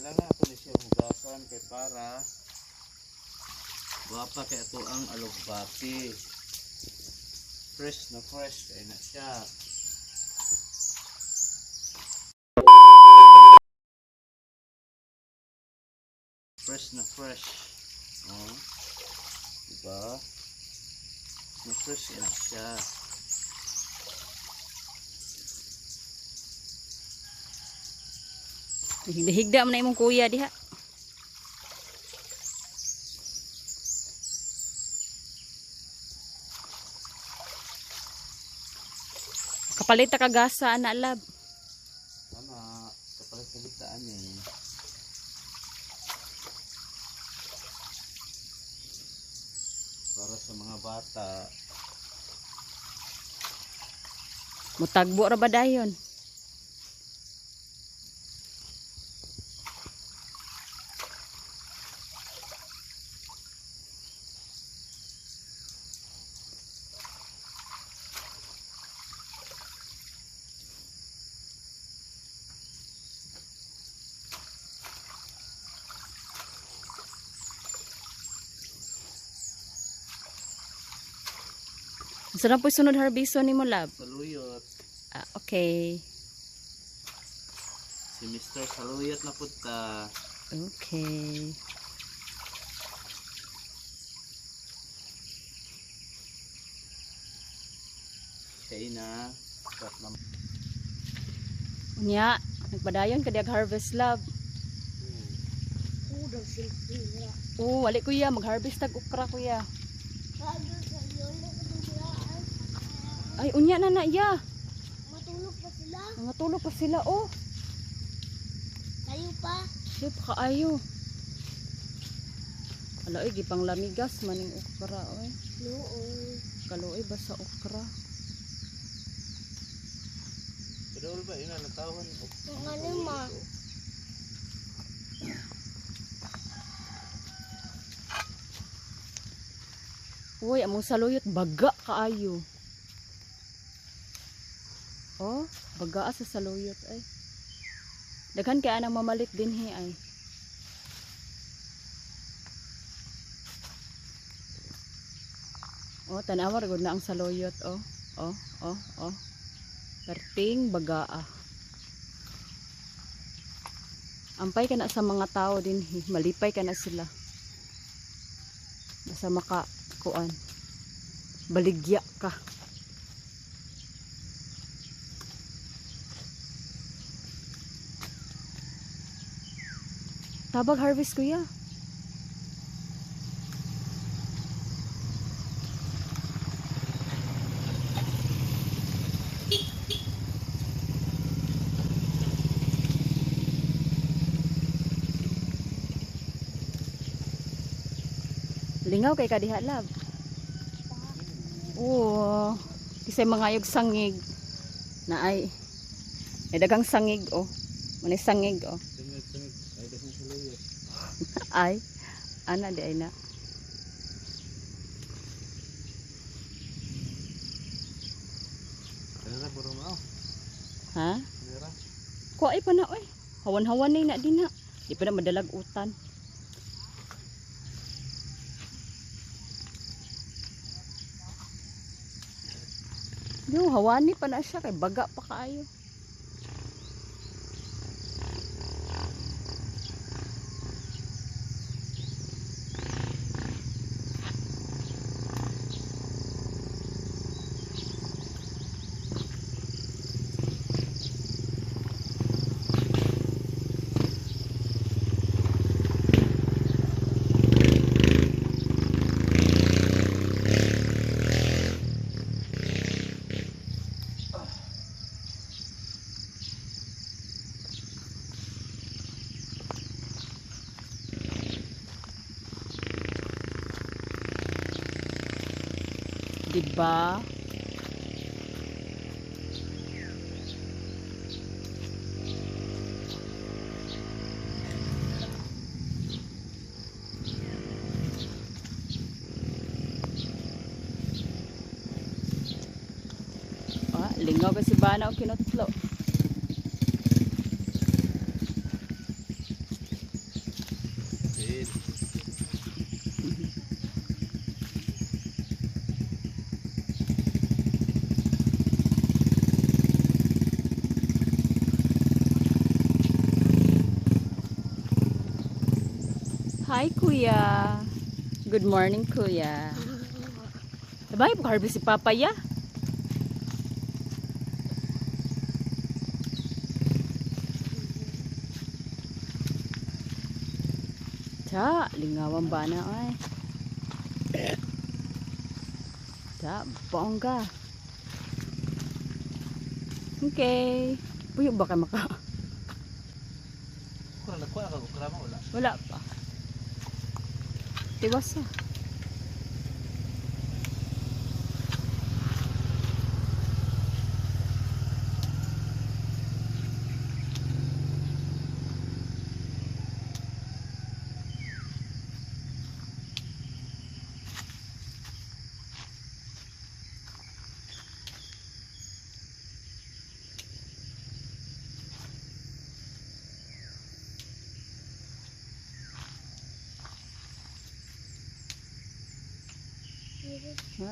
kailangan ako ni siya hugasan kay para guwapa kay ito ang alugbati. Fresh na fresh kay na siya. Fresh na fresh. Oh. Diba? Na fresh kay na siya. Higda mo na imong kuya diha. Kapalit ta kagasa ana lab. Tama, kapalit sa gitaan eh. Para sa mga bata. Mutagbo ra ba dayon? Saan po sunod harbison ni mo lab? Saluyot. Ah, okay. Si Mr. Saluyot na punta. Okay. Siya na. Nya, nagpadayon ka diag harvest lab. Wali kuya, mag-harvest tag okra kuya. Ay, unya na ya. Matulog pa sila. Matulog pa sila, oh. Kayo pa. Sip, kaayo. Ala, gipang lamigas maning okra, oy. Noon. Kaloy ba sa okra? Pero ba, yun na, natawan. Ang ano ma. Uy, among saluyot, baga kaayo. Oh, baga sa saluyot ay. Daghan kaya nang mamalit din hi ay. Oh, tanawa ra gud na ang saluyot oh. Oh. Perting bagaa. Ampay ka na sa mga tao din hi, malipay ka na sila. Basta makakuan. Baligya ka. Tabag harvest kuya. Lingaw kay kadiha lab. Oo. Kasi mga yog sangig na ay dagang sangig oh. Mani sangig oh. Ay, dasang saluyot. Ay, ana di ay na. Kanara, puro mo. Ha? Kanara. Kuha pa na oy. Hawan-hawan na din na. Di pa na madalag utan. Yo, hawani pa na siya kay baga pa kaayo. Diba? Lingaw ka si Bana o kinutlo. Hi, Kuya. Good morning, Kuya. Sabay, harvest si Papaya. Ta, lingawan ba na ay? Ta, bongga. Okay. Puyo ba kayo maka? Kurang nakuha ka kukrama wala. Wala pa. Tiwas ah.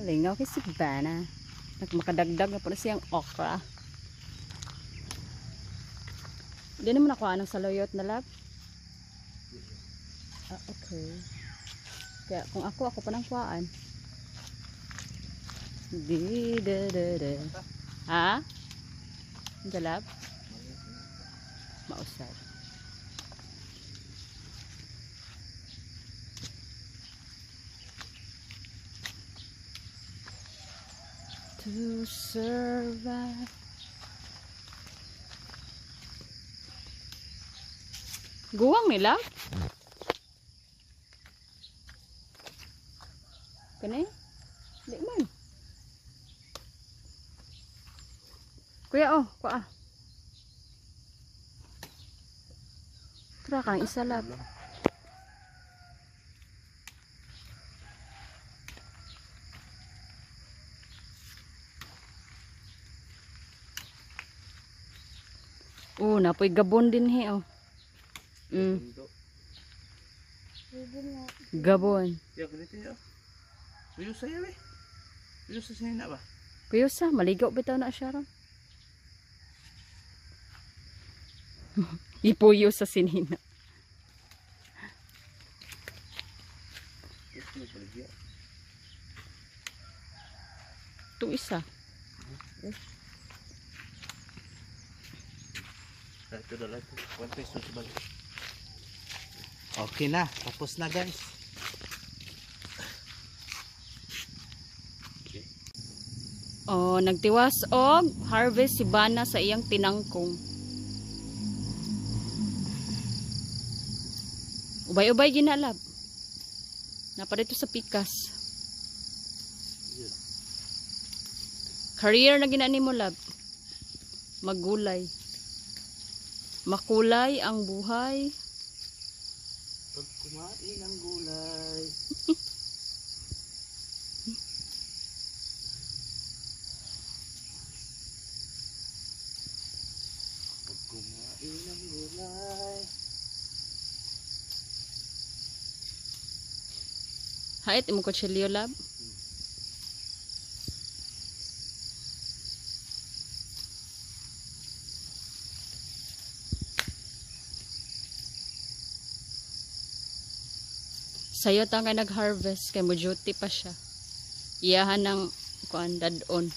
Lingaw kay si Bana. Makadagdag na po na siyang okra. Hindi naman ako anong saluyot na lab. Ah, okay. Kaya kung ako pa nang kuhaan. Di da da da. Ha? Ang lab? Mausap. To survive. Guwang nila? Kanay? Di man. Kuya, oh, kuha. Tara kang isa lab. Oh, napoy gabon din he, oh. Pwede nga. Gabon. Ya ganito yo. Puyo sa yawe. Puyo sa sinina ba? Puyosa, maligaw bitaw na siya ron. Ipuyo sa sinina. Ito baligya. Ito isa. Ito dala ito. 1 peso sa balik. Okay na, tapos na guys. Okay. Oh, nagtiwas og harvest si Bana sa iyang tinangkong. Ubay-ubay ginalab. Napa dito sa pikas. Yeah. Career na ginani mo lab. Maggulay. Makulay ang buhay. Pag kumain ng gulay. Pag kumain ng gulay. Hait imo ko chilio lab. Sayo ta kay nag-harvest kay mo duty pa siya. Iyahan ng kuan dadon.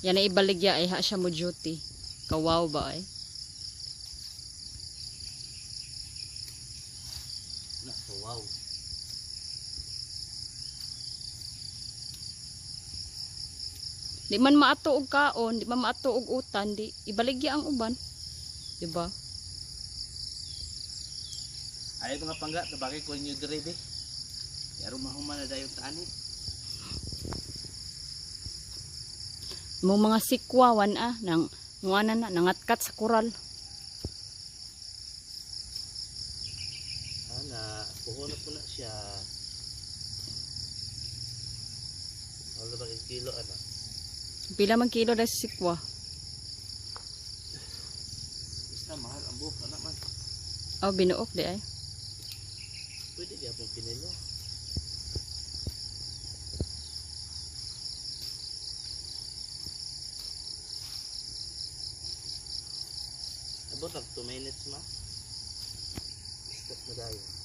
Yan na ibaligya ay ha siya mo duty. Kawaw ba ay? Wow. Di man maato og kaon, di man maato og utan, di ibaligya ang uban. Di ba? Ay mga pangga, tabaki ko inyo direbe. Yaro mahuman na dayon ta ani. Mo mga sikwawan nang ngana na nangatkat sa kural. Ana, puho na po na siya. Wala ba yung kilo ana? Pila man kilo na sa sikwa? Basta mahal ang buhok ana man. Oh, binuok di ay. Pwede di akong pinilo. Abot lang 2 minutes ma. Stop na tayo.